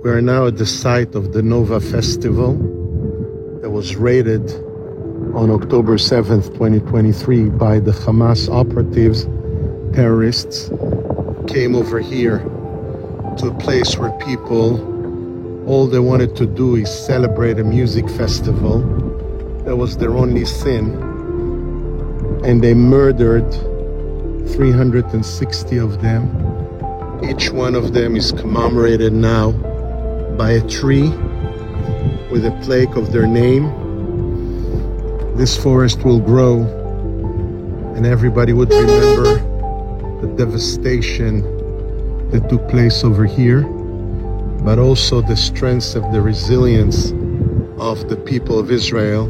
We are now at the site of the Nova Festival that was raided on October 7th, 2023 by the Hamas operatives, terrorists, came over here to a place where people, all they wanted to do is celebrate a music festival. That was their only sin. And they murdered 360 of them. Each one of them is commemorated now by a tree with a plaque of their name. This forest will grow and everybody would remember the devastation that took place over here, but also the strength of the resilience of the people of Israel,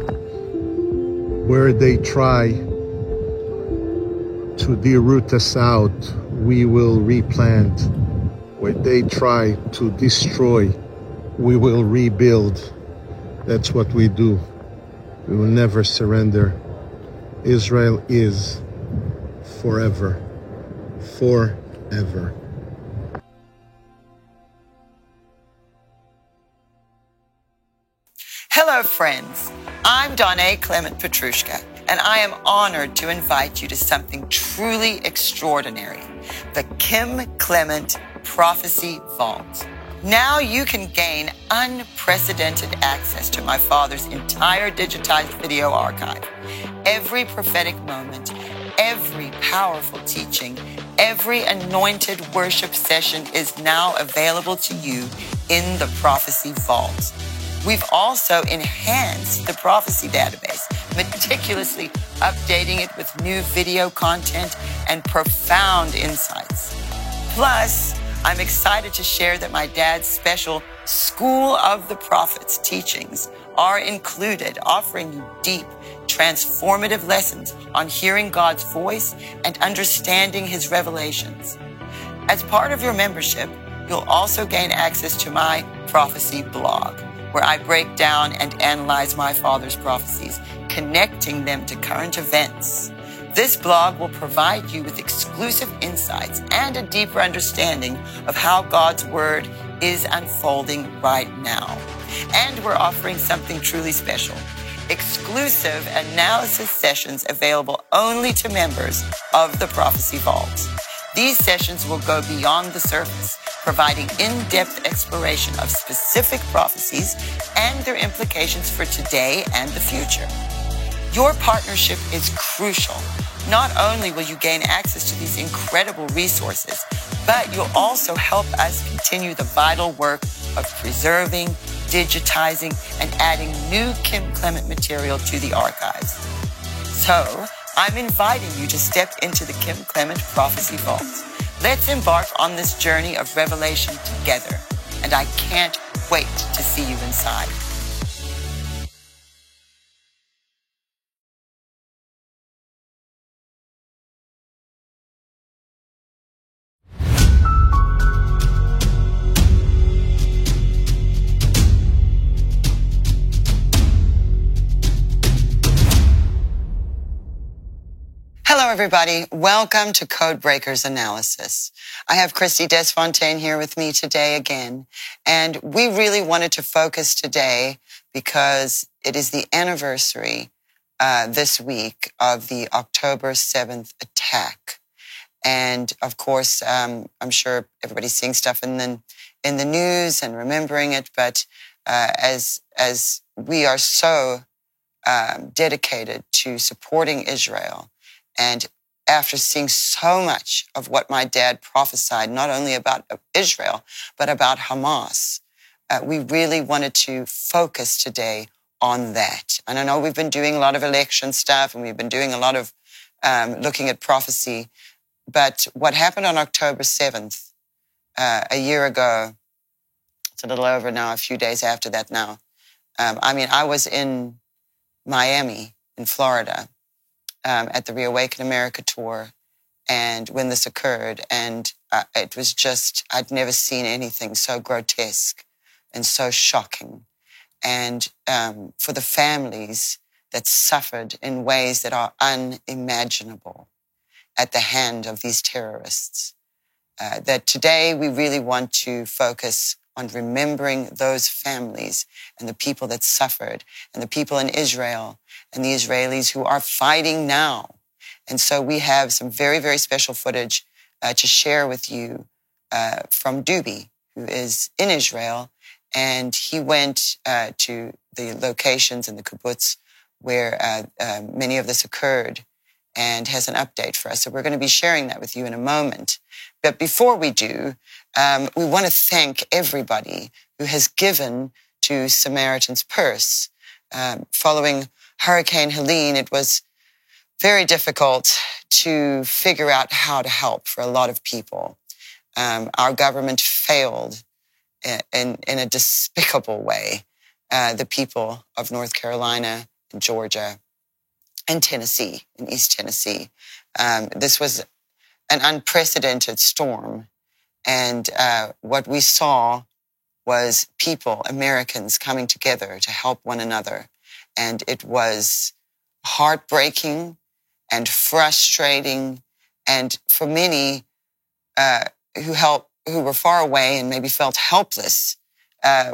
where they try to deroot us out, we will replant. Where they try to destroy, we will rebuild. That's what we do. We will never surrender. Israel is forever. Forever. Hello, friends. I'm Donna Clement Petrushka, and I am honored to invite you to something truly extraordinary, the Kim Clement Prophecy Vault. Now you can gain unprecedented access to my father's entire digitized video archive. Every prophetic moment, every powerful teaching, every anointed worship session is now available to you in the Prophecy Vault. We've also enhanced the prophecy database, meticulously updating it with new video content and profound insights. Plus, I'm excited to share that my dad's special School of the Prophets teachings are included, offering you deep, transformative lessons on hearing God's voice and understanding his revelations. As part of your membership, you'll also gain access to my prophecy blog, where I break down and analyze my father's prophecies, connecting them to current events. This blog will provide you with exclusive insights and a deeper understanding of how God's word is unfolding right now. And we're offering something truly special: exclusive analysis sessions available only to members of the Prophecy Vault. These sessions will go beyond the surface, providing in-depth exploration of specific prophecies and their implications for today and the future. Your partnership is crucial. Not only will you gain access to these incredible resources, but you'll also help us continue the vital work of preserving, digitizing, and adding new Kim Clement material to the archives. So, I'm inviting you to step into the Kim Clement Prophecy Vault. Let's embark on this journey of revelation together, and I can't wait to see you inside. Hello, everybody. Welcome to Codebreakers Analysis. I have Christy Desfontaine here with me today again, and we really wanted to focus today because it is the anniversary this week of the October 7th attack. And of course, I'm sure everybody's seeing stuff in the news and remembering it, but as we are so dedicated to supporting Israel, and after seeing so much of what my dad prophesied, not only about Israel, but about Hamas, we really wanted to focus today on that. And I know we've been doing a lot of election stuff, and we've been doing a lot of looking at prophecy. But what happened on October 7th, a year ago, it's a little over now, a few days after that now. I was in Miami, in Florida, at the Reawaken America tour, and when this occurred, and it was just, I'd never seen anything so grotesque and so shocking. And for the families that suffered in ways that are unimaginable at the hand of these terrorists, that today we really want to focus on remembering those families and the people that suffered and the people in Israel and the Israelis who are fighting now. And so we have some very, very special footage to share with you from Dubi, who is in Israel. And he went to the locations in the kibbutz where many of this occurred and has an update for us. So we're going to be sharing that with you in a moment. But before we do, we want to thank everybody who has given to Samaritan's Purse. Following Hurricane Helene, it was very difficult to figure out how to help for a lot of people. Our government failed in a despicable way. The people of North Carolina and Georgia and Tennessee, in East Tennessee. This was an unprecedented storm. And what we saw was people, Americans, coming together to help one another. And it was heartbreaking and frustrating. And for many who were far away and maybe felt helpless,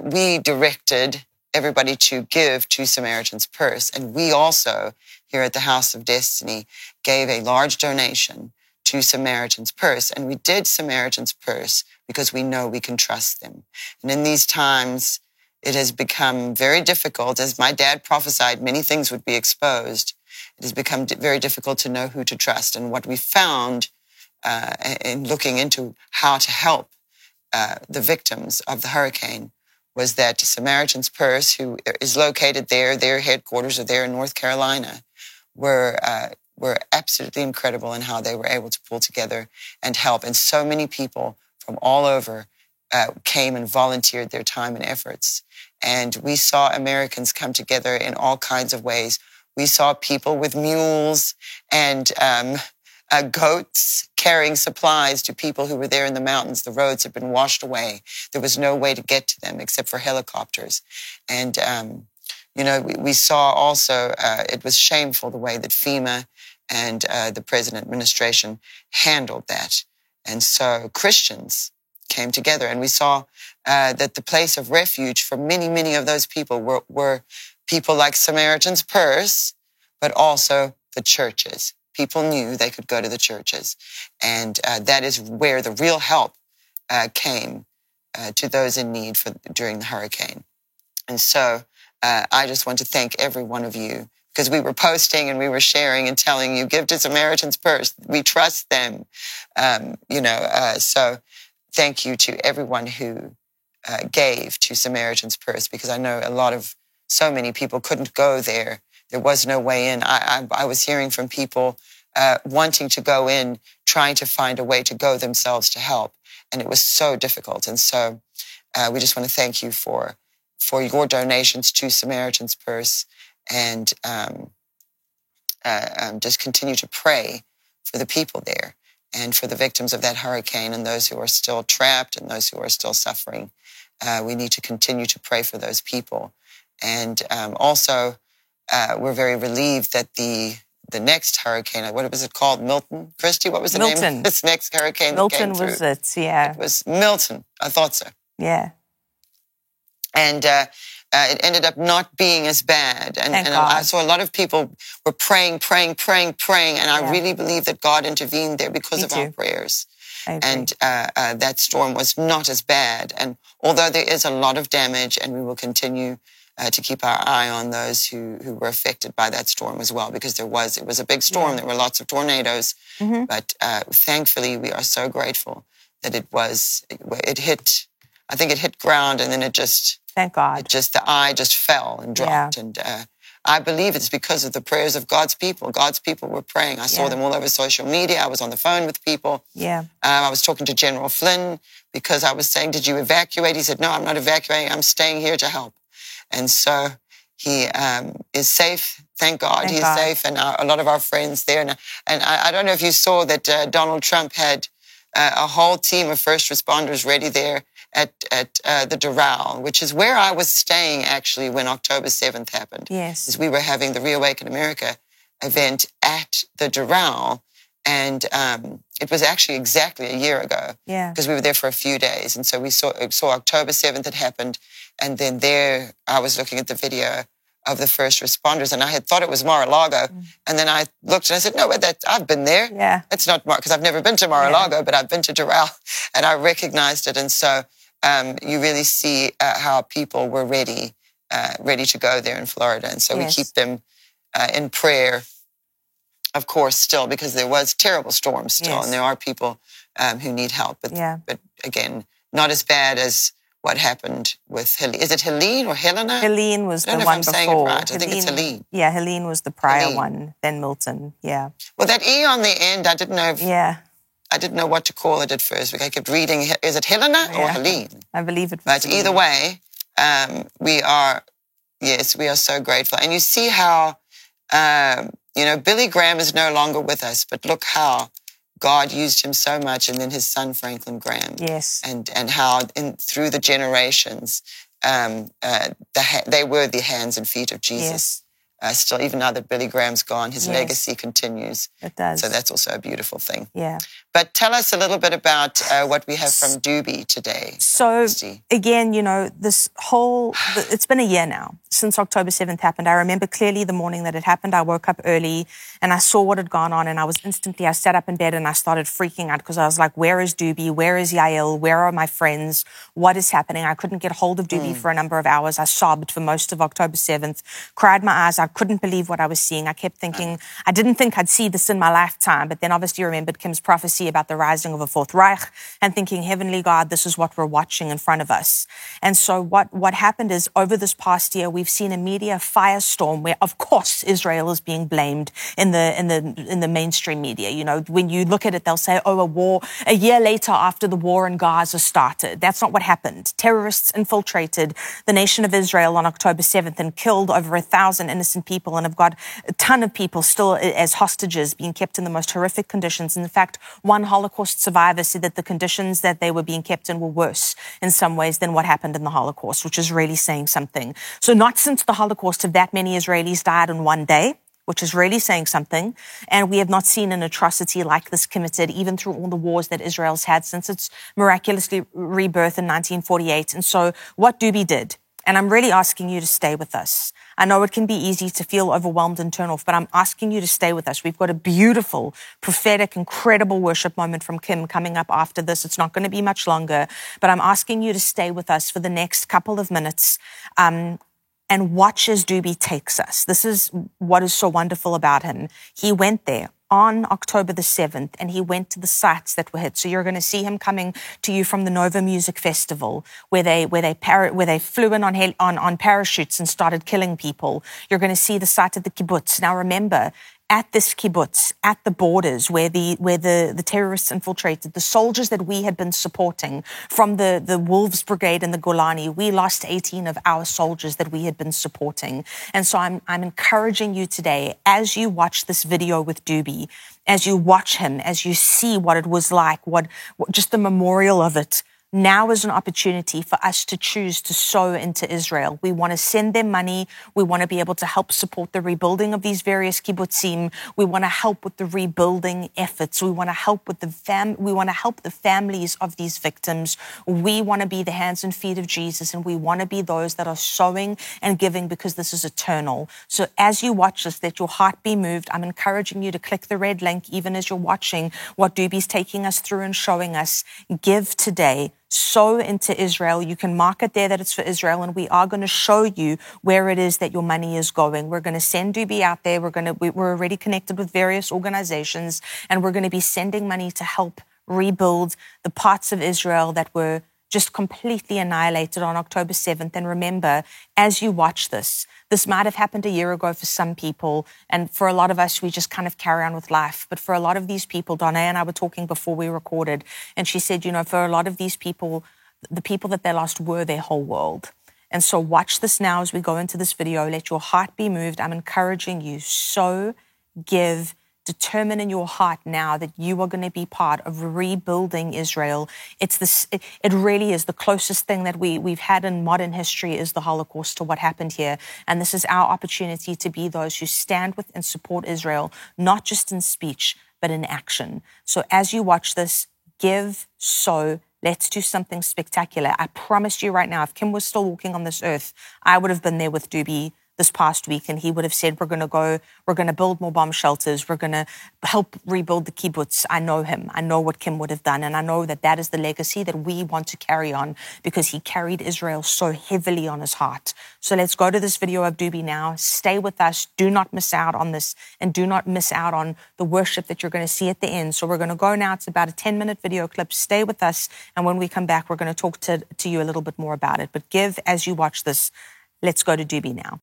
we directed everybody to give to Samaritan's Purse. And we also, here at the House of Destiny, gave a large donation to Samaritan's Purse. And we did Samaritan's Purse because we know we can trust them. And in these times, it has become very difficult. As my dad prophesied, many things would be exposed. It has become very difficult to know who to trust. And what we found in looking into how to help the victims of the hurricane was that Samaritan's Purse, who is located there, their headquarters are there in North Carolina, were absolutely incredible in how they were able to pull together and help. And so many people from all over came and volunteered their time and efforts. And we saw Americans come together in all kinds of ways. We saw people with mules and goats carrying supplies to people who were there in the mountains. The roads had been washed away. There was no way to get to them except for helicopters. And, we saw also, it was shameful the way that FEMA and the President administration handled that. And so Christians came together, and we saw that the place of refuge for many, many of those people were people like Samaritan's Purse, but also the churches. People knew they could go to the churches. And that is where the real help came to those in need during the hurricane. And so I just want to thank every one of you, because we were posting and we were sharing and telling you, give to Samaritan's Purse. We trust them. So thank you to everyone who gave to Samaritan's Purse, because I know so many people couldn't go there. There was no way in. I was hearing from people wanting to go in, trying to find a way to go themselves to help. And it was so difficult. And so we just want to thank you for your donations to Samaritan's Purse, and just continue to pray for the people there and for the victims of that hurricane and those who are still trapped and those who are still suffering. We need to continue to pray for those people. And also, we're very relieved that the next hurricane, what was it called? Milton? Christy, what was the name of this next hurricane? Milton was it, yeah. It was Milton. I thought so. Yeah. And it ended up not being as bad. And I saw a lot of people were praying. And I really believe that God intervened there because of our prayers. And that storm was not as bad. And although there is a lot of damage, and we will continue to keep our eye on those who were affected by that storm as well, because it was a big storm. There were lots of tornadoes. Mm-hmm. But thankfully, we are so grateful that it hit, I think it hit ground, and then it just... Thank God. The eye just fell and dropped. Yeah. And I believe it's because of the prayers of God's people. God's people were praying. I saw them all over social media. I was on the phone with people. Yeah. I was talking to General Flynn because I was saying, did you evacuate? He said, no, I'm not evacuating. I'm staying here to help. And so he is safe. Thank God he's safe. And a lot of our friends there. And I don't know if you saw that Donald Trump had a whole team of first responders ready there at the Doral, which is where I was staying actually when October 7th happened. Yes. As we were having the Reawaken America event at the Doral, And it was actually exactly a year ago. Yeah. Because we were there for a few days. And so we saw October 7th had happened. And then there I was looking at the video of the first responders, and I had thought it was Mar-a-Lago. And then I looked and I said, no, I've been there. Yeah. It's not because I've never been to Mar-a-Lago, but I've been to Doral, and I recognized it. And so you really see how people were ready to go there in Florida. And so we keep them in prayer, of course, still, because there was terrible storms still, and there are people who need help. But again, not as bad as what happened with Helene. Is it Helene or Helena? Helene was the one before. I don't know if I'm saying it right. I think it's Helene. Yeah, Helene was the prior one, then Milton, yeah. Well, that E on the end, I didn't know if... Yeah. I didn't know what to call it at first. I kept reading, is it Helena or Helene? I believe it was But either way, we are so grateful. And you see how, Billy Graham is no longer with us, but look how God used him so much, and then his son Franklin Graham. Yes. And how through the generations, they were the hands and feet of Jesus. Still, even now that Billy Graham's gone, his legacy continues. It does. So that's also a beautiful thing. Yeah. But tell us a little bit about what we have from Doobie today. So, Christy. again, it's been a year now since October 7th happened. I remember clearly the morning that it happened. I woke up early and I saw what had gone on, and I sat up in bed and I started freaking out because I was like, where is Doobie? Where is Yael? Where are my friends? What is happening? I couldn't get hold of Doobie for a number of hours. I sobbed for most of October 7th, cried my eyes. I couldn't believe what I was seeing. I kept thinking, I didn't think I'd see this in my lifetime, but then obviously remembered Kim's prophecy about the rising of a Fourth Reich and thinking, Heavenly God, this is what we're watching in front of us. And so what happened is, over this past year, we've seen a media firestorm where, of course, Israel is being blamed in the mainstream media. When you look at it, they'll say, a year later after the war in Gaza started. That's not what happened. Terrorists infiltrated the nation of Israel on October 7th and killed over 1,000 innocent people, and have got a ton of people still as hostages being kept in the most horrific conditions. And in fact, one Holocaust survivor said that the conditions that they were being kept in were worse in some ways than what happened in the Holocaust, which is really saying something. So not since the Holocaust have that many Israelis died in one day, which is really saying something. And we have not seen an atrocity like this committed, even through all the wars that Israel's had since its miraculously rebirth in 1948. And so what Doobie did, and I'm really asking you to stay with us. I know it can be easy to feel overwhelmed and turn off, but I'm asking you to stay with us. We've got a beautiful, prophetic, incredible worship moment from Kim coming up after this. It's not going to be much longer, but I'm asking you to stay with us for the next couple of minutes and watch as Doobie takes us. This is what is so wonderful about him. He went there on October the 7th, and he went to the sites that were hit. So you're going to see him coming to you from the Nova Music Festival, where they flew in on parachutes and started killing people. You're going to see the site of the kibbutz. Now remember, at this kibbutz, at the borders where the terrorists infiltrated, the soldiers that we had been supporting from the Wolves Brigade and the Golani, we lost 18 of our soldiers that we had been supporting. And so I'm encouraging you today, as you watch this video with Doobie, as you watch him, as you see what it was like, what just the memorial of it, now is an opportunity for us to choose to sow into Israel. We want to send them money. We want to be able to help support the rebuilding of these various kibbutzim. We want to help with the rebuilding efforts. We want to help with the families of these victims. We want to be the hands and feet of Jesus, and we want to be those that are sowing and giving, because this is eternal. So as you watch this, let your heart be moved. I'm encouraging you to click the red link, even as you're watching what Doobie's taking us through and showing us. Give today. Sow into Israel. You can mark it there that it's for Israel, and we are going to show you where it is that your money is going. We're going to send Doobie out there. We're already connected with various organizations, and we're going to be sending money to help rebuild the parts of Israel that were just completely annihilated on October 7th. And remember, as you watch this might have happened a year ago for some people, and for a lot of us, we just kind of carry on with life. But for a lot of these people, Donna and I were talking before we recorded, and she said, for a lot of these people, the people that they lost were their whole world. And so watch this now as we go into this video. Let your heart be moved. I'm encouraging you, sow, give, determine in your heart now that you are going to be part of rebuilding Israel. It really is the closest thing that we've had in modern history is the Holocaust to what happened here. And this is our opportunity to be those who stand with and support Israel, not just in speech, but in action. So as you watch this, give, sow, let's do something spectacular. I promise you right now, if Kim was still walking on this earth, I would have been there with Doobie this past week, and he would have said, we're going to build more bomb shelters. We're going to help rebuild the kibbutz. I know him. I know what Kim would have done. And I know that that is the legacy that we want to carry on, because he carried Israel so heavily on his heart. So let's go to this video of Doobie now. Stay with us. Do not miss out on this, and do not miss out on the worship that you're going to see at the end. So we're going to go now. It's about a 10-minute video clip. Stay with us. And when we come back, we're going to talk to you a little bit more about it. But give as you watch this. Let's go to Doobie now.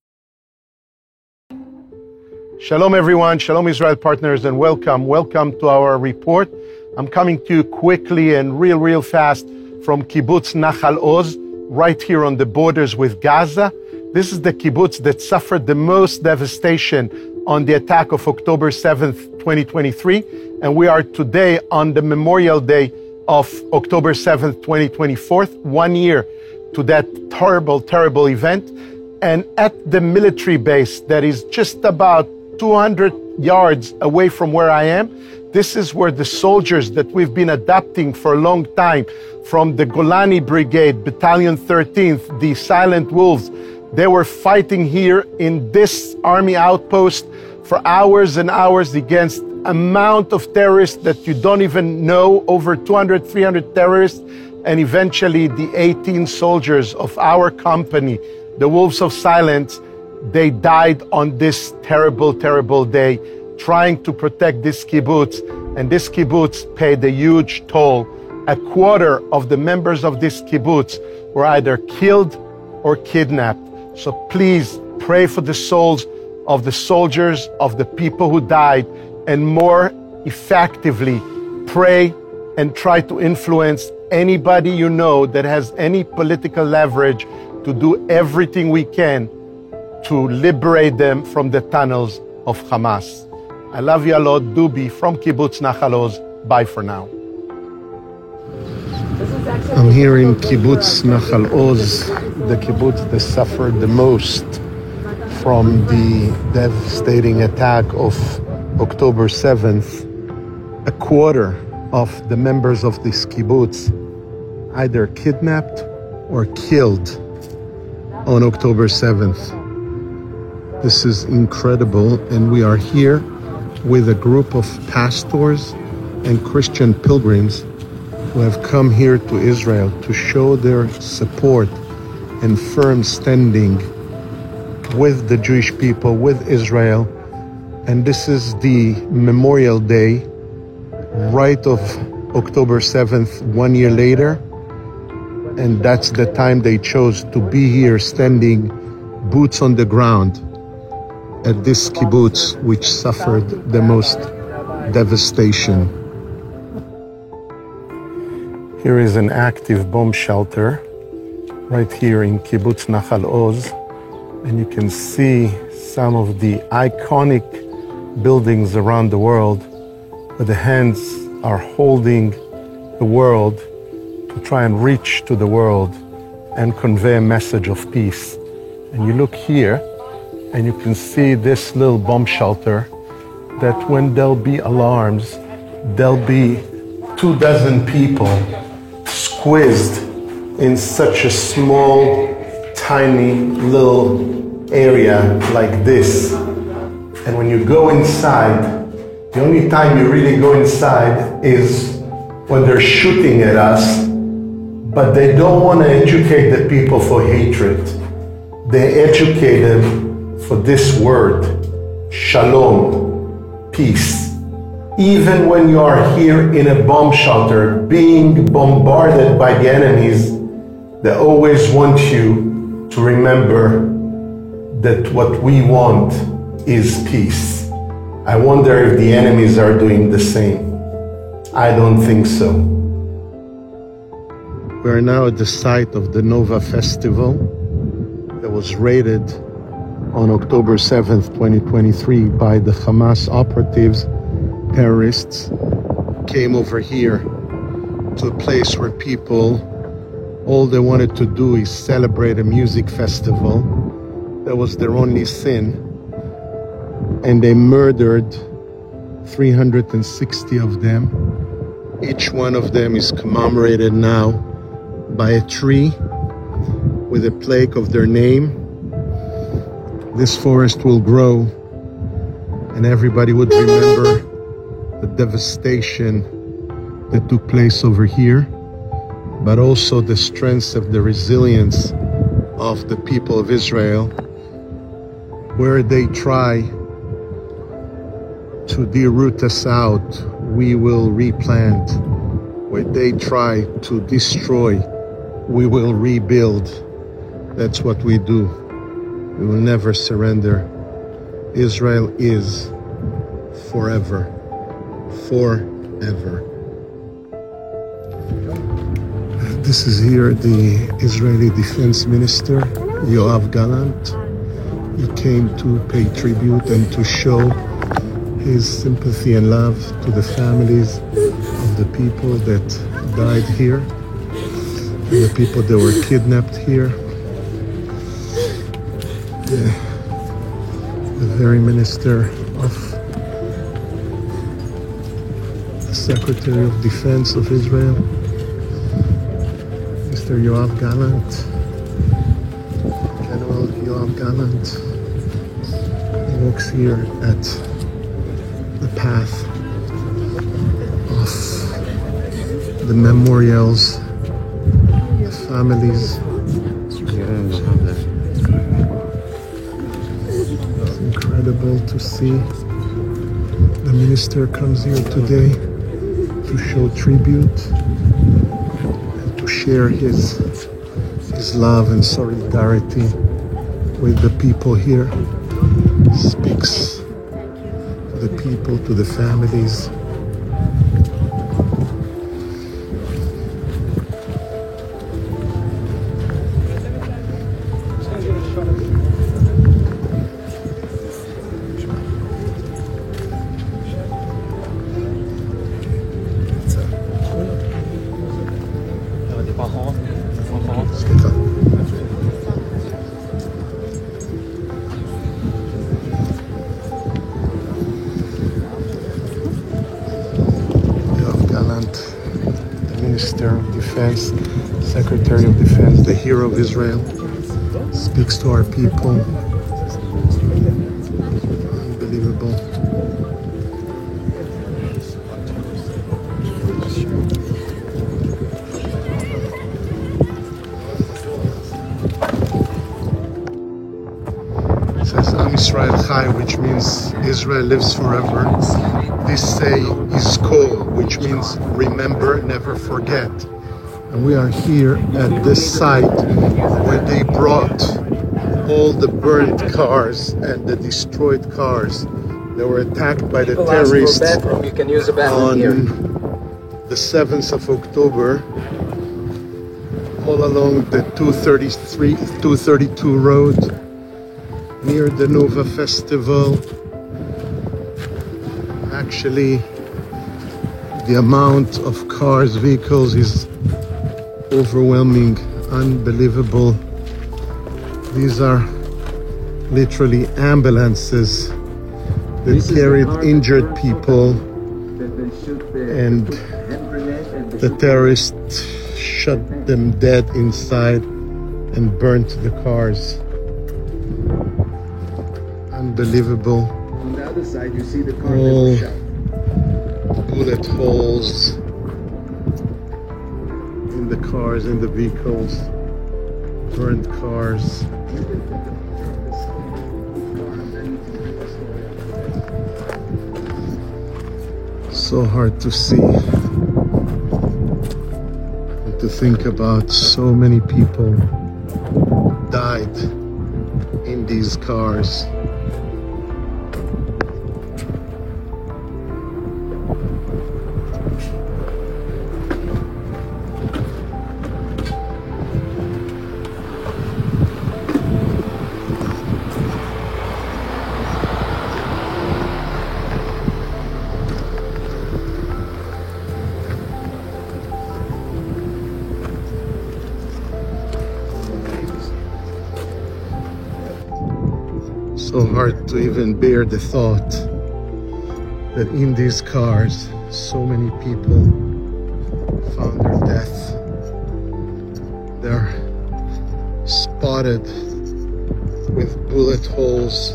Shalom everyone, Shalom Israel partners, and welcome to our report. I'm coming to you quickly and real fast from Kibbutz Nachal Oz, right here on the borders with Gaza. This is the kibbutz that suffered the most devastation on the attack of October 7th, 2023. And we are today on the Memorial Day of October 7th, 2024, 1 year to that terrible event. And at the military base that is just about 200 yards away from where I am, this is where the soldiers that we've been adapting for a long time from the Golani Brigade, Battalion 13th, the Silent Wolves, they were fighting here in this army outpost for hours and hours against amount of terrorists that you don't even know, over 200, 300 terrorists, and eventually the 18 soldiers of our company, the Wolves of Silence, they died on this terrible day trying to protect this kibbutz, and this kibbutz paid a huge toll. A quarter of the members of this kibbutz were either killed or kidnapped. So please pray for the souls of the soldiers, of the people who died, and more effectively, pray and try to influence anybody you know that has any political leverage to do everything we can to liberate them from the tunnels of Hamas. I love you a lot, Doobie from Kibbutz Nachal Oz. Bye for now. I'm here in Kibbutz Nachal Oz, the kibbutz that suffered the most from the devastating attack of October 7th. A quarter of the members of this kibbutz either kidnapped or killed on October 7th. This is incredible, and we are here with a group of pastors and Christian pilgrims who have come here to Israel to show their support and firm standing with the Jewish people, with Israel. And this is the Memorial Day, right of October 7th, 1 year later. And that's the time they chose to be here, standing boots on the ground at this kibbutz, which suffered the most devastation. Here is an active bomb shelter right here in Kibbutz Nachal Oz, and you can see some of the iconic buildings around the world where the hands are holding the world to try and reach to the world and convey a message of peace. And you look here, and you can see this little bomb shelter that when there'll be alarms, there'll be 24 people squeezed in such a small, tiny little area like this. And when you go inside, the only time you really go inside is when they're shooting at us, but they don't want to educate the people for hatred. They educate them for this word, shalom, peace. Even when you are here in a bomb shelter, being bombarded by the enemies, they always want you to remember that what we want is peace. I wonder if the enemies are doing the same. I don't think so. We're now at the site of the Nova Festival that was raided on October 7th, 2023 by the Hamas operatives. Terrorists came over here to a place where people, all they wanted to do is celebrate a music festival. That was their only sin. And they murdered 360 of them. Each one of them is commemorated now by a tree with a plaque of their name. This forest will grow, and everybody would remember the devastation that took place over here, but also the strength of the resilience of the people of Israel, where they try to deroot us out, we will replant. Where they try to destroy, we will rebuild. That's what we do. We will never surrender. Israel is forever. Forever. This is here the Israeli Defense Minister, Yoav Gallant. He came to pay tribute and to show his sympathy and love to the families of the people that died here, and the people that were kidnapped here. The very Minister of the Secretary of Defense of Israel, Mr. Yoav Gallant, General Yoav Gallant. He walks here at the path of the memorials, the families. It's incredible to see. The minister comes here today to show tribute and to share his love and solidarity with the people here. Speaks to the people, to the families. Minister of Defense, Secretary of Defense, the hero of Israel, speaks to our people. Unbelievable. It says Am Yisrael Chai, which means Israel lives forever. This say Yizkor, which means remember, never forget. And we are here at this site where they brought all the burnt cars and the destroyed cars that were attacked by the terrorists you can use a bathroom on here. the 7th of October, all along the 232 road near the Nova Festival. Actually, the amount of cars, vehicles is overwhelming, unbelievable. These are literally ambulances that carried injured people, and the terrorists shot them dead inside and burnt the cars. Unbelievable. On the other side, you see the car All that was shot. bullet holes in the cars, in the vehicles, burned cars. So hard to see and to think about. So many people died in these cars. So hard to even bear the thought that in these cars, so many people found their death. They're spotted with bullet holes,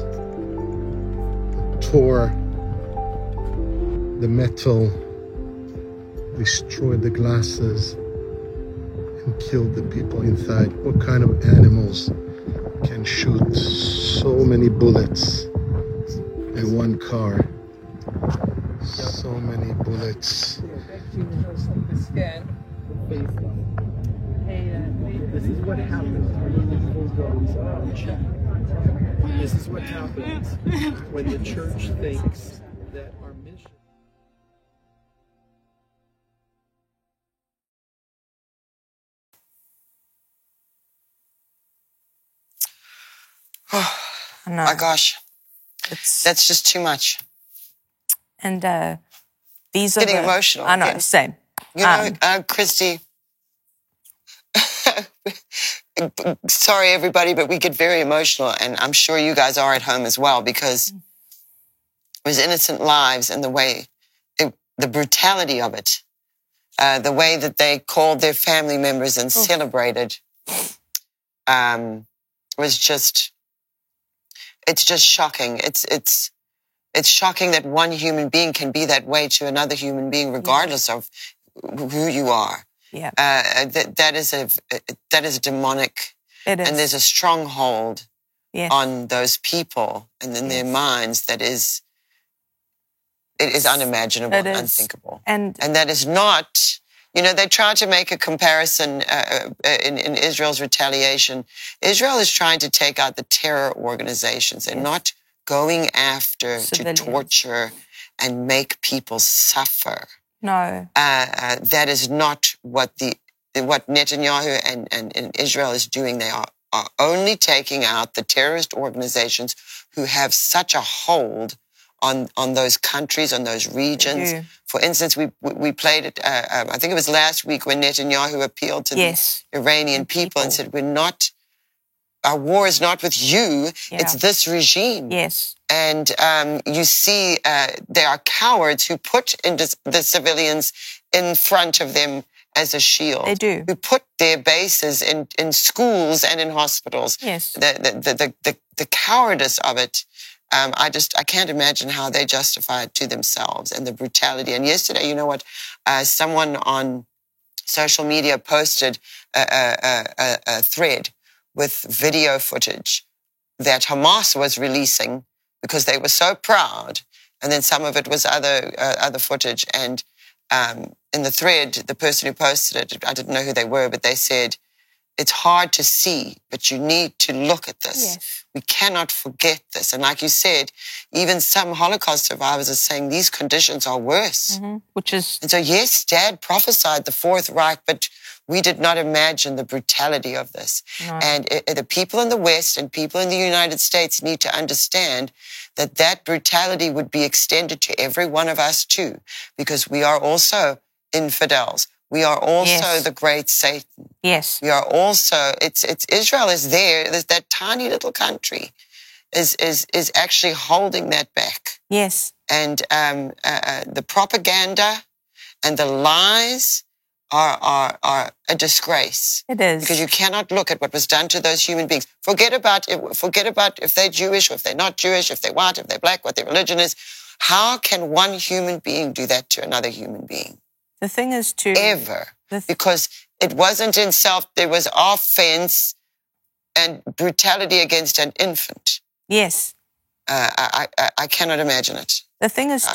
tore the metal, destroyed the glasses, and killed the people inside. What kind of animals can shoot so many bullets in one car? So many bullets. This is what happens when the evil goes unchecked. This is what happens when the church thinks that our mission... I know. My gosh, It's, that's just too much. and these are Getting the, emotional I know, again. same. You know, Christy, sorry everybody, but we get very emotional, and I'm sure you guys are at home as well, because it was innocent lives, and the brutality of it, the way that they called their family members and celebrated, was just, it's just shocking. It's shocking that one human being can be that way to another human being, regardless of who you are. Yeah. That is demonic. It is. And there's a stronghold Yes. on those people and in their minds it is unimaginable, It is. unthinkable. And that is not, they try to make a comparison in Israel's retaliation. Israel is trying to take out the terror organizations. They're not going after Civilians. to torture and make people suffer. no, That is not what Netanyahu and Israel is doing. They are only taking out the terrorist organizations who have such a hold on those countries, on those regions. They do. For instance, we played it, I think it was last week, when Netanyahu appealed to Yes. the Iranian people and said, our war is not with you, it's this regime. yes, And you see there are cowards who put the civilians in front of them as a shield. They do. Who put their bases in schools and in hospitals. Yes. The cowardice of it, I can't imagine how they justify it to themselves, and the brutality. And yesterday, you know what, someone on social media posted a thread with video footage that Hamas was releasing because they were so proud. And then some of it was other footage. And in the thread, the person who posted it, I didn't know who they were, but they said, it's hard to see, but you need to look at this. Yes. We cannot forget this. And like you said, even some Holocaust survivors are saying these conditions are worse. which is And so, yes, Dad prophesied the Fourth Reich, but we did not imagine the brutality of this. No. And the people in the West and people in the United States need to understand that brutality would be extended to every one of us too, because we are also infidels. We are also the great Satan. yes, We are also, it's Israel is there. That tiny little country is actually holding that back. yes, And the propaganda and the lies are a disgrace. it is. Because you cannot look at what was done to those human beings. Forget about if they're Jewish or if they're not Jewish, if they're white, if they're black, what their religion is. How can one human being do that to another human being? The thing is to Ever. Because it wasn't in self, there was offense and brutality against an infant. yes. I cannot imagine it. The thing is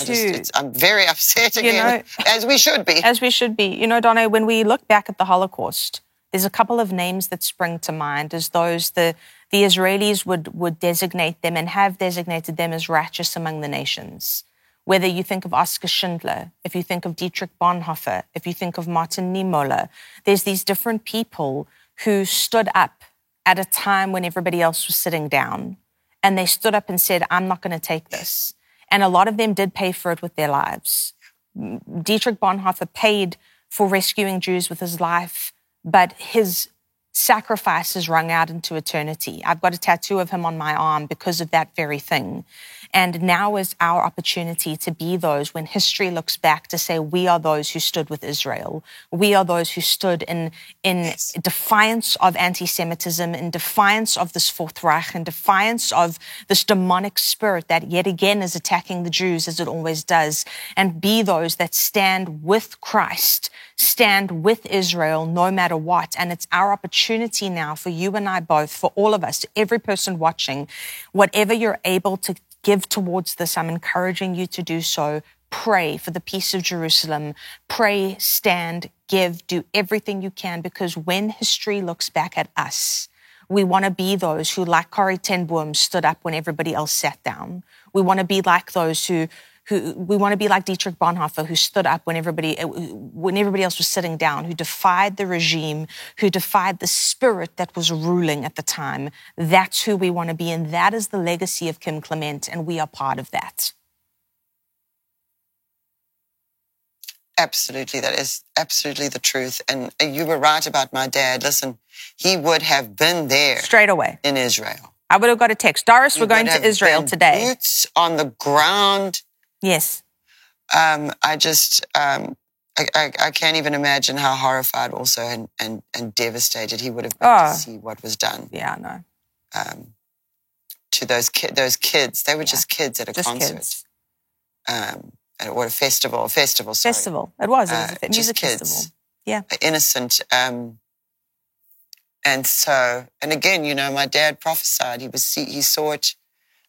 I'm very upset again, as we should be. As we should be. You know, Donna, when we look back at the Holocaust, there's a couple of names that spring to mind as those the Israelis would designate them and have designated them as righteous among the nations. Whether you think of Oskar Schindler, if you think of Dietrich Bonhoeffer, if you think of Martin Niemöller, there's these different people who stood up at a time when everybody else was sitting down. And they stood up and said, I'm not going to take this. And a lot of them did pay for it with their lives. Dietrich Bonhoeffer paid for rescuing Jews with his life, but his sacrifices rung out into eternity. I've got a tattoo of him on my arm because of that very thing. And now is our opportunity to be those, when history looks back, to say we are those who stood with Israel. We are those who stood in defiance of anti-Semitism, in defiance of this Fourth Reich, in defiance of this demonic spirit that yet again is attacking the Jews as it always does, and be those that stand with Christ, stand with Israel no matter what. And it's our opportunity now for you and I both, for all of us, every person watching, whatever you're able to give towards this, I'm encouraging you to do so. Pray for the peace of Jerusalem. Pray, stand, give, do everything you can, because when history looks back at us, we want to be those who, like Corrie ten Boom, stood up when everybody else sat down. We want to be like those who we want to be like Dietrich Bonhoeffer, who stood up when everybody else was sitting down, who defied the regime, who defied the spirit that was ruling at the time. That's who we want to be, and that is the legacy of Kim Clement, and we are part of that. Absolutely. That is absolutely the truth. And you were right about my dad. Listen, he would have been there. Straight away. In Israel. I would have got a text. Doris, we're going to Israel today. Boots on the ground. Yes. I can't even imagine how horrified also and devastated he would have been to see what was done. Yeah, I know. To those kids. They were just kids at a concert. Kids. Or a festival, sorry. Festival. It was a music kids, festival. Yeah. Innocent. And again, you know, my dad prophesied. He saw it.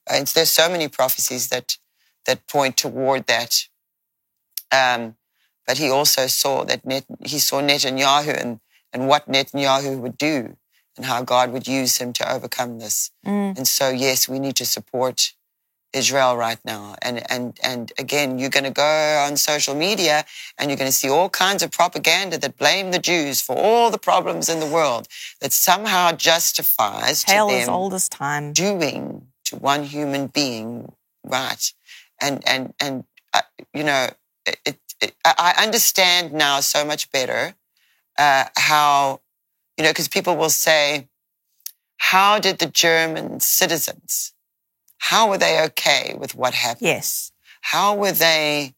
And there's so many prophecies that point toward that. But he also saw that he saw Netanyahu and what Netanyahu would do and how God would use him to overcome this. And so, yes, we need to support Israel right now. And again, you're going to go on social media and you're going to see all kinds of propaganda that blame the Jews for all the problems in the world, that somehow justifies Tale to them as old as time doing to one human being right. And you know, I understand now so much better how, you know, because people will say, how did the German citizens, how were they okay with what happened? Yes. How were they,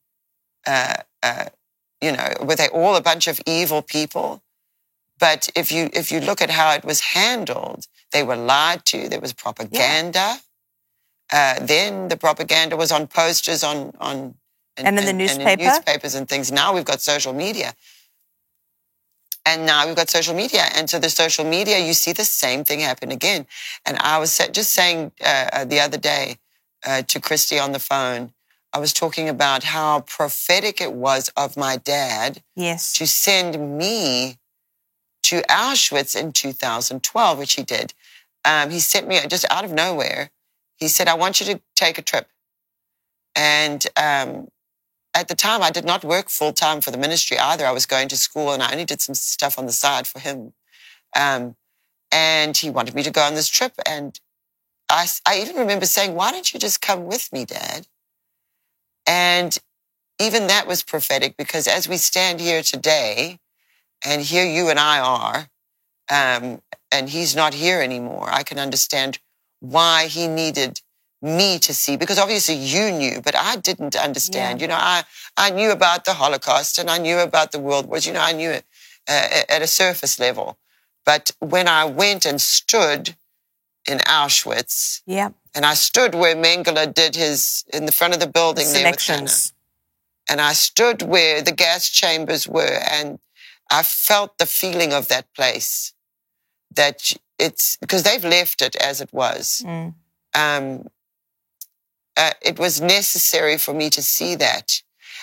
you know, were they all a bunch of evil people? But if you look at how it was handled, they were lied to. There was propaganda. Then the propaganda was on posters and in the newspapers and things. Now we've got social media. And so the social media, you see the same thing happen again. And I was just saying the other day to Christy on the phone, I was talking about how prophetic it was of my dad to send me to Auschwitz in 2012, which he did. He sent me just out of nowhere. He said, I want you to take a trip. And at the time, I did not work full-time for the ministry either. I was going to school and I only did some stuff on the side for him. And he wanted me to go on this trip. And I even remember saying, why don't you just come with me, Dad? And even that was prophetic, because as we stand here today, and here you and I are, and he's not here anymore, I can understand why he needed me to see, because obviously you knew, but I didn't understand. You know, I knew about the Holocaust and I knew about the World Wars. You know, I knew it at a surface level. But when I went and stood in Auschwitz, and I stood where Mengele did in the front of the building there with Hannah, and I stood where the gas chambers were, and I felt the feeling of that place, that it's, because they've left it as it was. It was necessary for me to see that.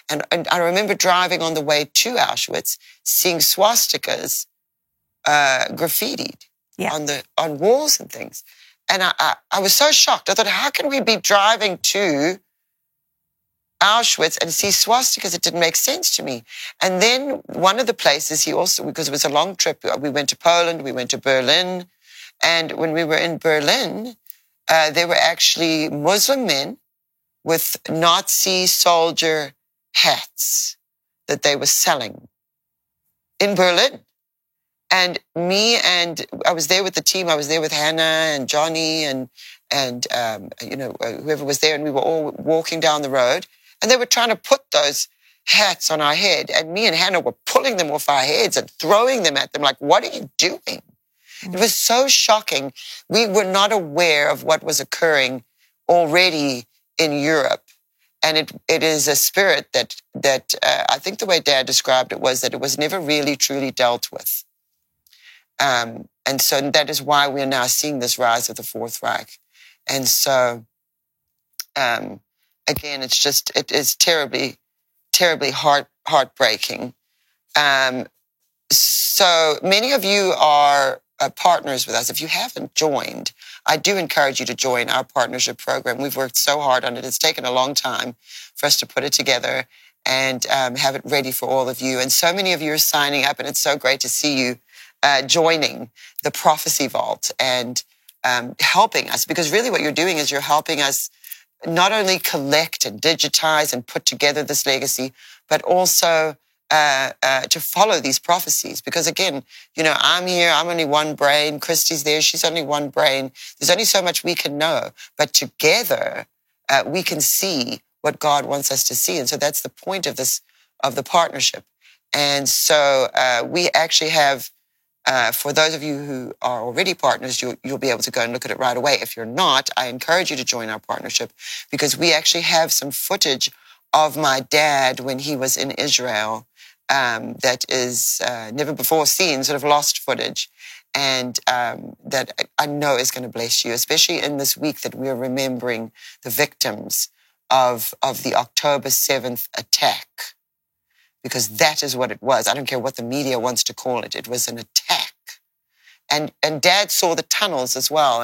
And I remember driving on the way to Auschwitz, seeing swastikas graffitied on walls and things. And I was so shocked. I thought, how can we be driving to Auschwitz and see swastikas? It didn't make sense to me. And then one of the places he also, because it was a long trip, we went to Poland, we went to Berlin. And when we were in Berlin, there were actually Muslim men with Nazi soldier hats that they were selling in Berlin. And I was there with the team. I was there with Hannah and Johnny and whoever was there. And we were all walking down the road and they were trying to put those hats on our head. And me and Hannah were pulling them off our heads and throwing them at them like, what are you doing? It was so shocking. We were not aware of what was occurring already in Europe. And it is a spirit that I think the way Dad described it was that it was never really truly dealt with. And so that is why we're now seeing this rise of the Fourth Reich. And so, again, it is terribly, terribly heartbreaking. So many of you are partners with us. If you haven't joined, I do encourage you to join our partnership program. We've worked so hard on it. It's taken a long time for us to put it together and have it ready for all of you. And so many of you are signing up, and it's so great to see you joining the Prophecy Vault and helping us, because really what you're doing is you're helping us not only collect and digitize and put together this legacy, but also to follow these prophecies. Because again, I'm here, I'm only one brain. Christy's there, she's only one brain. There's only so much we can know, but together we can see what God wants us to see. And so that's the point of the partnership. And so we actually have, for those of you who are already partners, you'll be able to go and look at it right away. If you're not, I encourage you to join our partnership, because we actually have some footage of my dad when he was in Israel that is never before seen, sort of lost footage, and that I know is going to bless you, especially in this week that we're remembering the victims of the October 7th attack, because that is what it was. I don't care what the media wants to call it. It was an attack. And Dad saw the tunnels as well,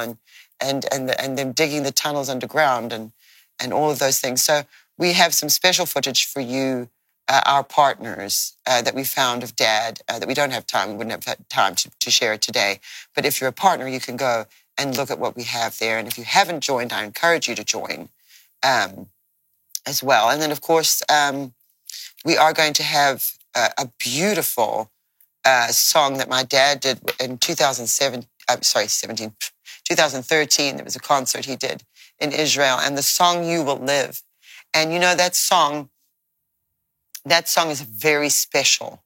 and them digging the tunnels underground and all of those things. So we have some special footage for you, our partners, that we found of Dad, that we don't have time, we wouldn't have had time to share it today. But if you're a partner, you can go and look at what we have there. And if you haven't joined, I encourage you to join as well. And then, of course, we are going to have a beautiful song that my dad did in 2013. There was a concert he did in Israel, and the song "You Will Live." And that song is very special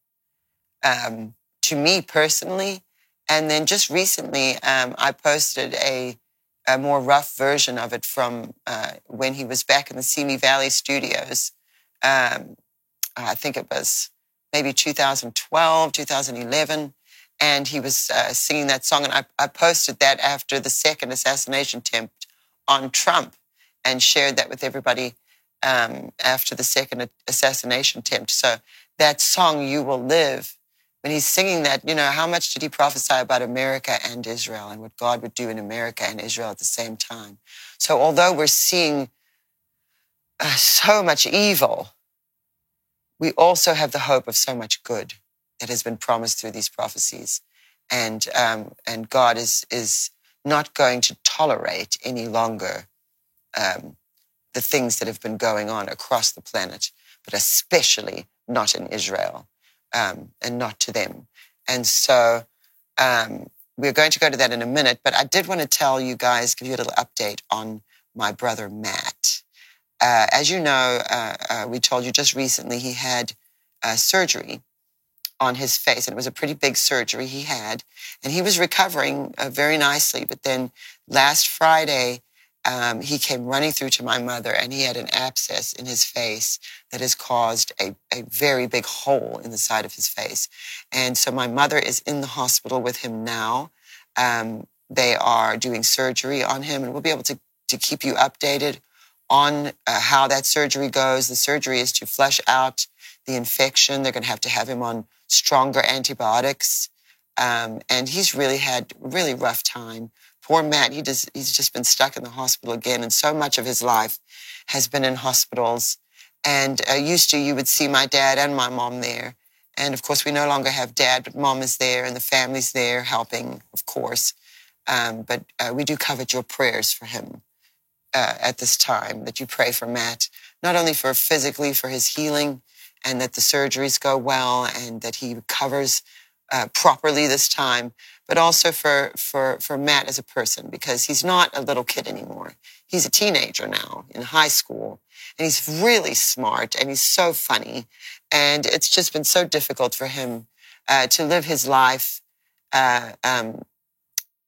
to me personally. And then just recently, I posted a more rough version of it from when he was back in the Simi Valley studios. I think it was maybe 2012, 2011. And he was singing that song. And I posted that after the second assassination attempt on Trump and shared that with everybody after the second assassination attempt. So that song, "You Will Live," when he's singing that, how much did he prophesy about America and Israel and what God would do in America and Israel at the same time? So although we're seeing so much evil, we also have the hope of so much good that has been promised through these prophecies. And God is not going to tolerate any longer the things that have been going on across the planet, but especially not in Israel, and not to them. And so we're going to go to that in a minute, but I did want to tell you guys, give you a little update on my brother Matt. As you know, we told you just recently he had surgery on his face, and it was a pretty big surgery he had, and he was recovering very nicely. But then last Friday, he came running through to my mother, and he had an abscess in his face that has caused a very big hole in the side of his face. And so my mother is in the hospital with him now. They are doing surgery on him, and we'll be able to keep you updated on how that surgery goes. The surgery is to flush out the infection. They're going to have him on stronger antibiotics. And he's really had a really rough time. Poor Matt, he's just been stuck in the hospital again. And so much of his life has been in hospitals. And used to, you would see my dad and my mom there. And of course, we no longer have Dad, but Mom is there and the family's there helping, of course. But we do covet your prayers for him at this time, that you pray for Matt, not only for physically, for his healing, and that the surgeries go well, and that he recovers properly this time, but also for Matt as a person, because he's not a little kid anymore. He's a teenager now in high school, and he's really smart, and he's so funny. And it's just been so difficult for him to live his life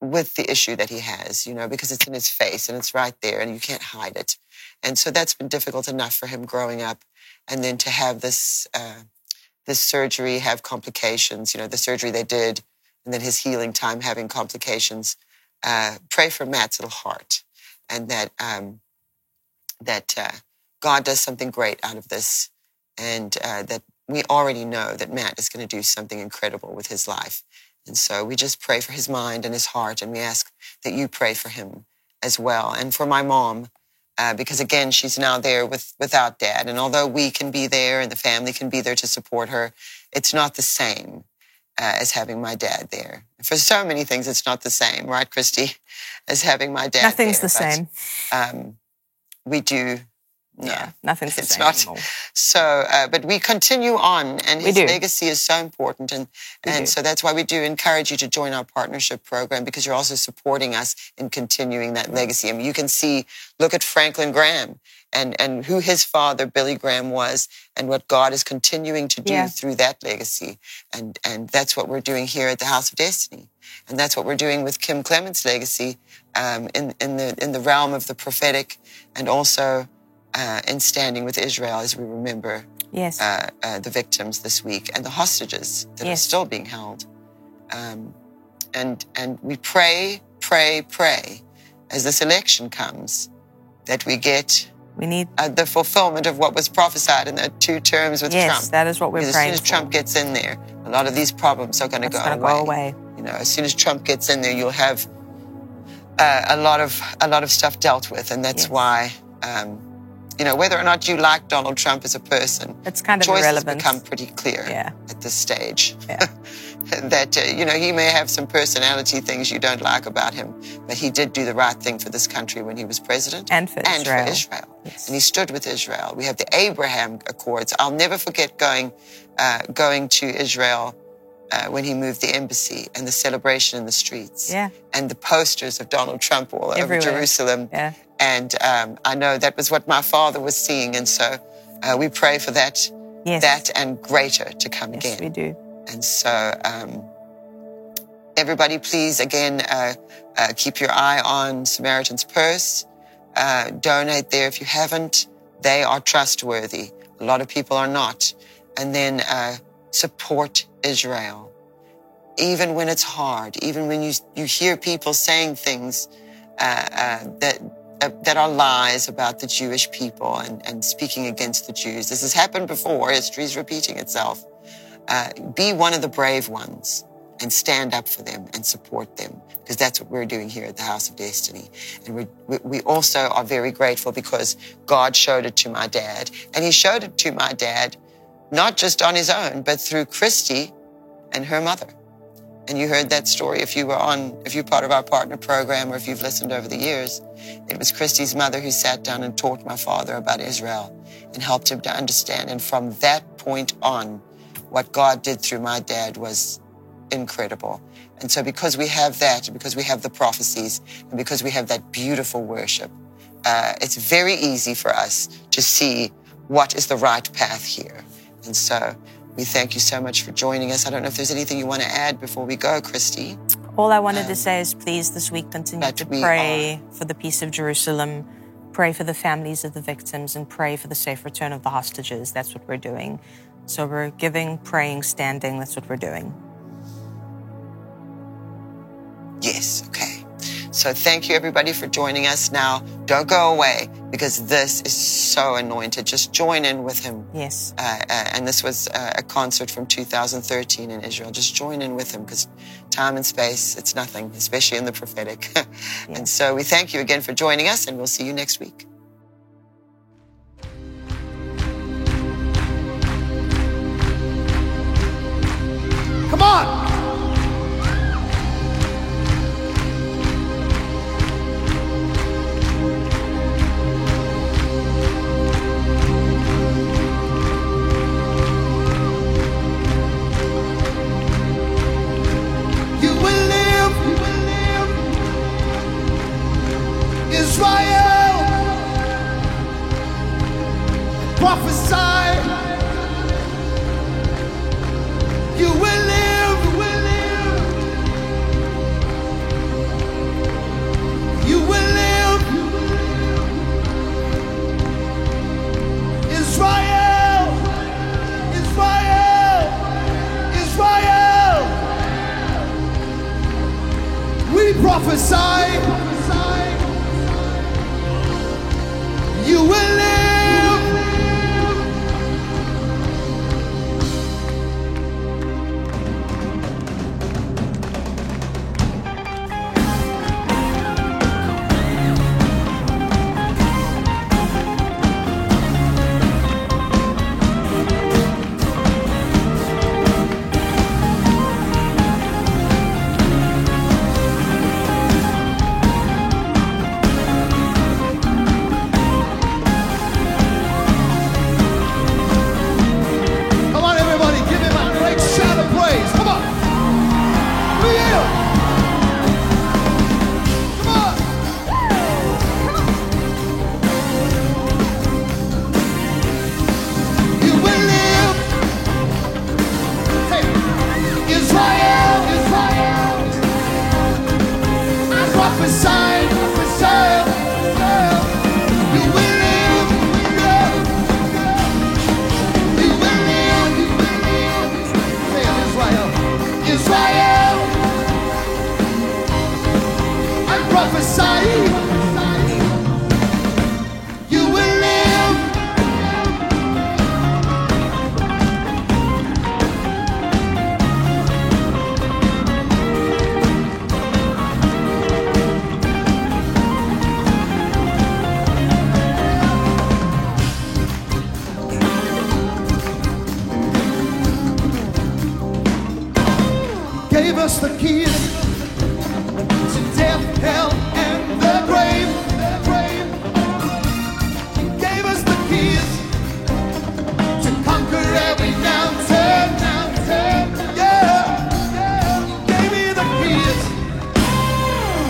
with the issue that he has, because it's in his face and it's right there and you can't hide it. And so that's been difficult enough for him growing up. And then to have this surgery, have complications, the surgery they did, and then his healing time having complications. Pray for Matt's little heart, and that God does something great out of this, and that we already know that Matt is going to do something incredible with his life. And so we just pray for his mind and his heart, and we ask that you pray for him as well. And for my mom, because again, she's now there without Dad. And although we can be there and the family can be there to support her, it's not the same as having my dad there. For so many things, it's not the same, right, Christy, as having my dad Nothing's there. the same. We do. No, yeah, nothing's the it's same not. anymore. So, but we continue on, and his do. legacy is so important, and so that's why we do encourage you to join our partnership program, because you're also supporting us in continuing that legacy. I mean, you can see, look at Franklin Graham and who his father, Billy Graham, was, and what God is continuing to do through that legacy, and that's what we're doing here at the House of Destiny, and that's what we're doing with Kim Clement's legacy in the realm of the prophetic, and also in standing with Israel as we remember the victims this week and the hostages that are still being held. And we pray as this election comes that we need the fulfillment of what was prophesied in the 2 terms with Trump. Yes, that is what we're because praying as soon as Trump gets in there, a lot of these problems are going to go away. As soon as Trump gets in there, you'll have a lot of stuff dealt with, and that's why. Whether or not you like Donald Trump as a person, it's kind of choices irrelevant. Become pretty clear at this stage. That, he may have some personality things you don't like about him, but he did do the right thing for this country when he was president. And for Israel. Yes. And he stood with Israel. We have the Abraham Accords. I'll never forget going to Israel when he moved the embassy, and the celebration in the streets. And the posters of Donald Trump all over Jerusalem. And I know that was what my father was seeing. And so we pray for that, that and greater to come again. Yes, we do. And so everybody, please, again, keep your eye on Samaritan's Purse. Donate there if you haven't. They are trustworthy. A lot of people are not. And then support Israel. Even when it's hard, even when you hear people saying things that are lies about the Jewish people and speaking against the Jews. This has happened before. History is repeating itself. Be one of the brave ones and stand up for them and support them, because that's what we're doing here at the House of Destiny. And we also are very grateful because God showed it to my dad, and he showed it to my dad not just on his own, but through Christy and her mother. And you heard that story if you're part of our partner program, or if you've listened over the years. It was Christy's mother who sat down and taught my father about Israel and helped him to understand. And from that point on, what God did through my dad was incredible. And so because we have that, because we have the prophecies, and because we have that beautiful worship, it's very easy for us to see what is the right path here. And so we thank you so much for joining us. I don't know if there's anything you want to add before we go, Christy. All I wanted to say is please this week continue to pray for the peace of Jerusalem, pray for the families of the victims, and pray for the safe return of the hostages. That's what we're doing. So we're giving, praying, standing. That's what we're doing. Yes, okay. So thank you, everybody, for joining us. Now, don't go away, because this is so anointed. Just join in with him. Yes. And this was a concert from 2013 in Israel. Just join in with him, because time and space, it's nothing, especially in the prophetic. And so we thank you again for joining us, and we'll see you next week. Come on! Israel, prophesy. You will live, you will live. Israel, Israel, Israel. We prophesy. You will live. Gave us the keys to death, hell, and the grave. He gave us the keys to conquer every mountain. Yeah, He gave me the keys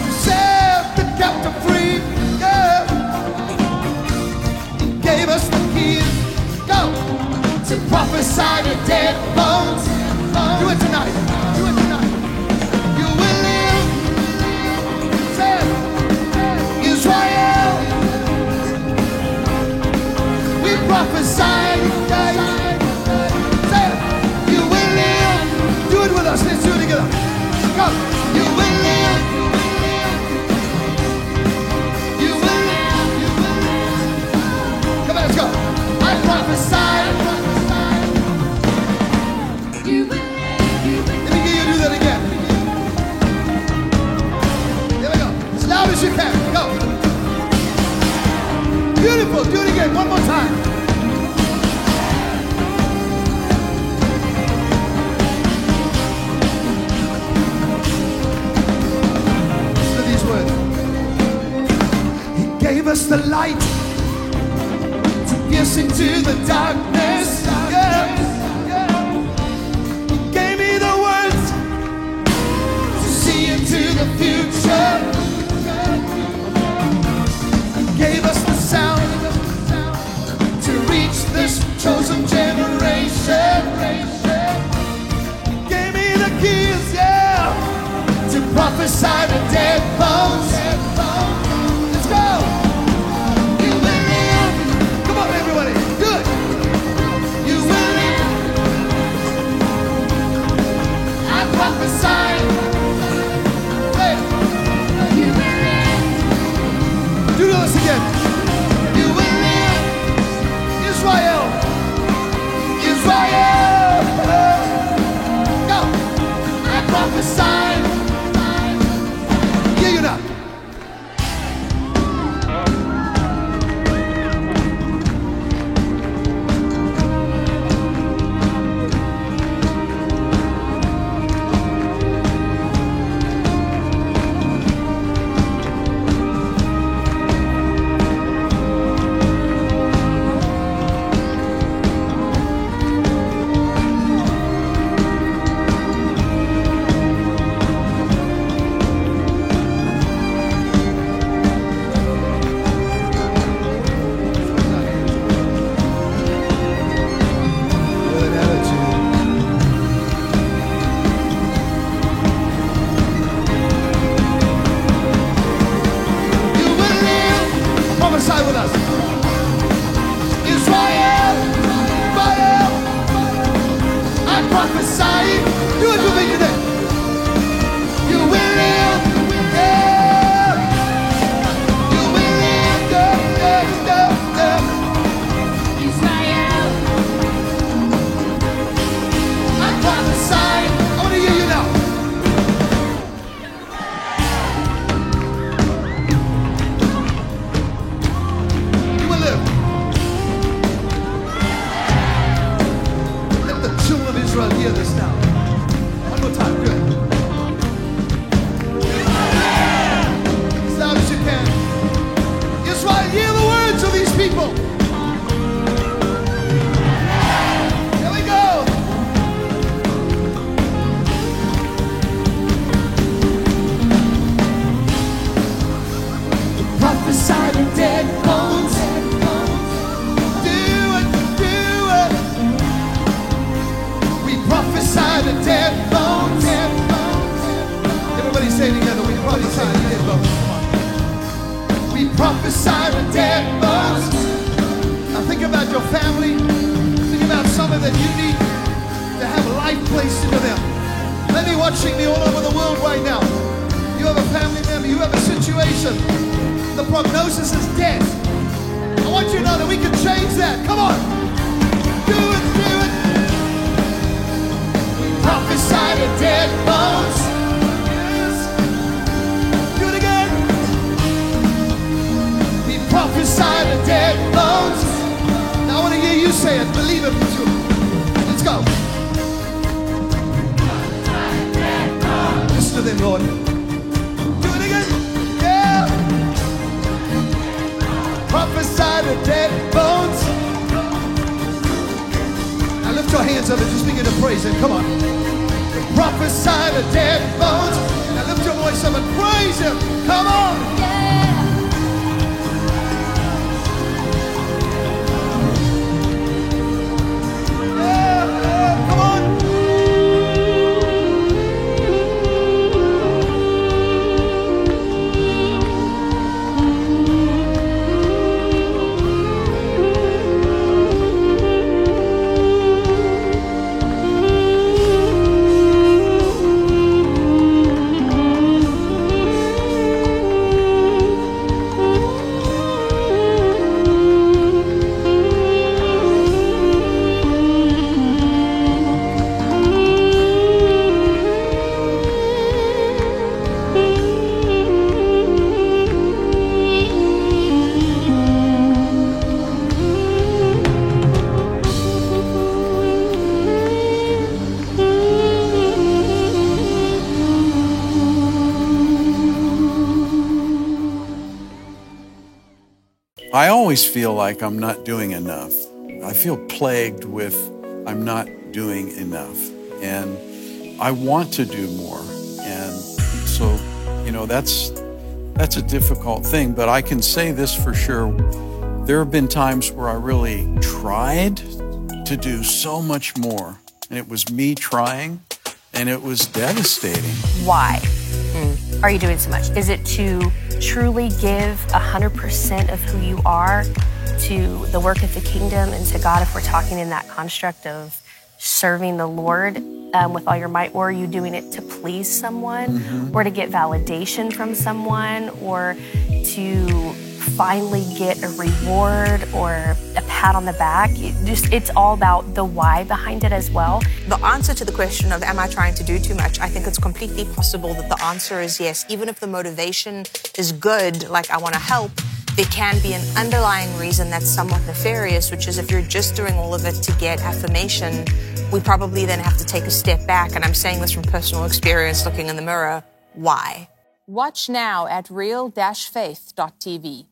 to set the captive free. Yeah, He gave us the keys, go, to prophesy to dead bones. Do it tonight. Do it tonight. You will live. Say it. Israel. We prophesy. Say it. You will live. Do it with us. Let's do it together. Come. You will live. You will live. Come on, let's go. I prophesy. You will live. Do that again. Here we go. As loud as you can. Go. Beautiful. Do it again. One more time. Listen to these words. He gave us the light to pierce into the darkness. Yeah. Into the future, gave us the sound to reach this chosen generation. Gave me the keys, yeah, to prophesy to dead bones. Let's go. You will live. Come on, everybody. Good. You will live. I prophesy. Do this again. You will live. Israel. Israel. Go. I prophesy. Hear you now. Israel, Israel. I prophesy, do it for me today. You will live, yeah. You will live, Israel. I prophesy. I want to hear you now. You will live. Let the children of Israel hear this now. One more time, good. As loud as you can. Israel, hear the words of these people. Here we go. Prophesy to dead bones. Do it, do it. We prophesy to dead bones. Everybody say together, we prophesy to dead bones. We prophesy to dead bones. Now think about your family. Think about someone that you need to have life placed into them. Many watching me all over the world right now. You have a family member, you have a situation. The prognosis is death. I want you to know that we can change that. Come on. Do it, do it. We prophesy to dead bones. Yes. Do it again. We prophesy to dead bones. Now I want to hear you say it. Believe it with you. Let's go. Listen to them, Lord. Do it again. Yeah. Prophesy to dead bones. Now lift your hands up and just begin to praise Him. Come on. Prophesy to dead bones. Now lift your voice up and praise Him. Come on. Yeah, yeah, come on. I always feel like I'm not doing enough. I feel plagued with I'm not doing enough. And I want to do more. And so, that's a difficult thing. But I can say this for sure. There have been times where I really tried to do so much more. And it was me trying, and it was devastating. Why are you doing so much? Is it to truly give 100% of who you are to the work of the kingdom and to God, if we're talking in that construct of serving the Lord with all your might, or are you doing it to please someone, or to get validation from someone, or to finally get a reward or a pat on the back? It's all about the why behind it as well. The answer to the question of am I trying to do too much, I think it's completely possible that the answer is yes. Even if the motivation is good, like I want to help, there can be an underlying reason that's somewhat nefarious, which is if you're just doing all of it to get affirmation, we probably then have to take a step back. And I'm saying this from personal experience, looking in the mirror. Why? Watch now at real-faith.tv.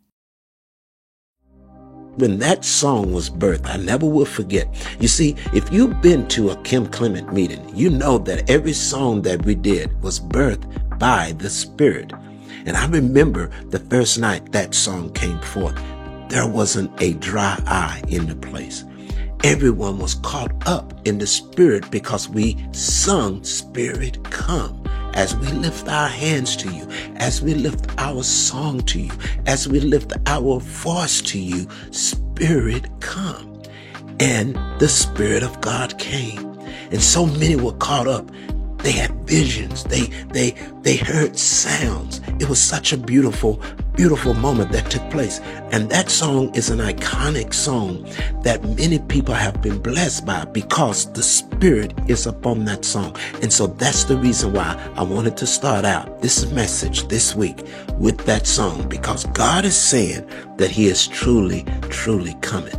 When that song was birthed, I never will forget. You see, if you've been to a Kim Clement meeting, you know that every song that we did was birthed by the Spirit. And I remember the first night that song came forth, there wasn't a dry eye in the place. Everyone was caught up in the Spirit because we sung Spirit Come. As we lift our hands to you, as we lift our song to you, as we lift our voice to you, Spirit Come. and the Spirit of God came. And so many were caught up. They had visions. They heard sounds. It was such a beautiful, beautiful moment that took place. And that song is an iconic song that many people have been blessed by because the Spirit is upon that song. And so that's the reason why I wanted to start out this message this week with that song, because God is saying that He is truly, truly coming.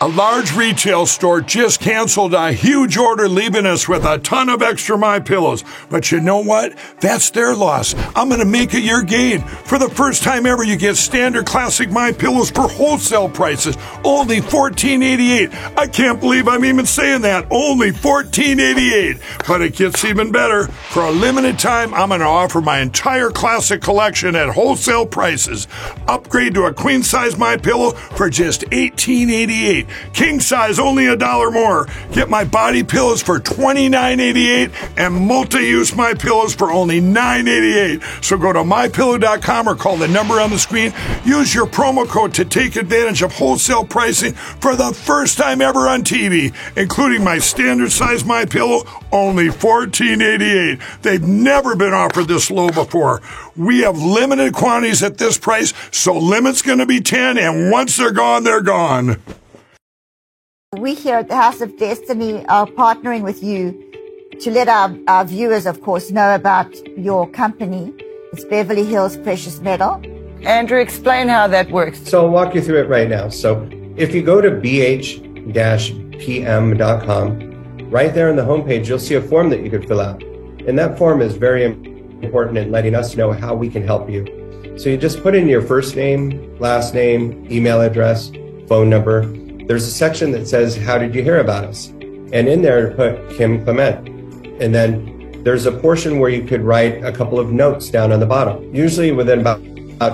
A large retail store just canceled a huge order, leaving us with a ton of extra MyPillows. But you know what? That's their loss. I'm going to make it your gain. For the first time ever, you get standard classic MyPillows for wholesale prices, only $14.88. I can't believe I'm even saying that. Only $14.88. But it gets even better. For a limited time, I'm going to offer my entire classic collection at wholesale prices. Upgrade to a queen size MyPillow for just $18.88. King size only $1 more. Get my body pillows for $29.88 and multi-use MyPillows for only $9.88. So go to MyPillow.com or call the number on the screen. Use your promo code to take advantage of wholesale pricing for the first time ever on TV, including my standard size MyPillow, only $14.88. They've never been offered this low before. We have limited quantities at this price, so limit's going to be 10, and once they're gone, they're gone. We here at the House of Destiny are partnering with you to let our viewers, of course, know about your company. It's Beverly Hills Precious Metal. Andrew, explain how that works. So I'll walk you through it right now. So if you go to bh-pm.com, right there on the homepage, you'll see a form that you could fill out. And that form is very important in letting us know how we can help you. So you just put in your first name, last name, email address, phone number. There's a section that says, how did you hear about us? And in there, put Kim Clement. And then there's a portion where you could write a couple of notes down on the bottom. Usually within about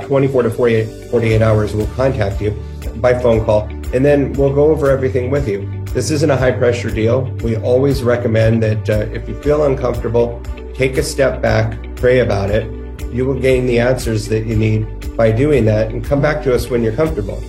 24 to 48 hours, we'll contact you by phone call, and then we'll go over everything with you. This isn't a high pressure deal. We always recommend that if you feel uncomfortable, take a step back, pray about it. You will gain the answers that you need by doing that, and come back to us when you're comfortable.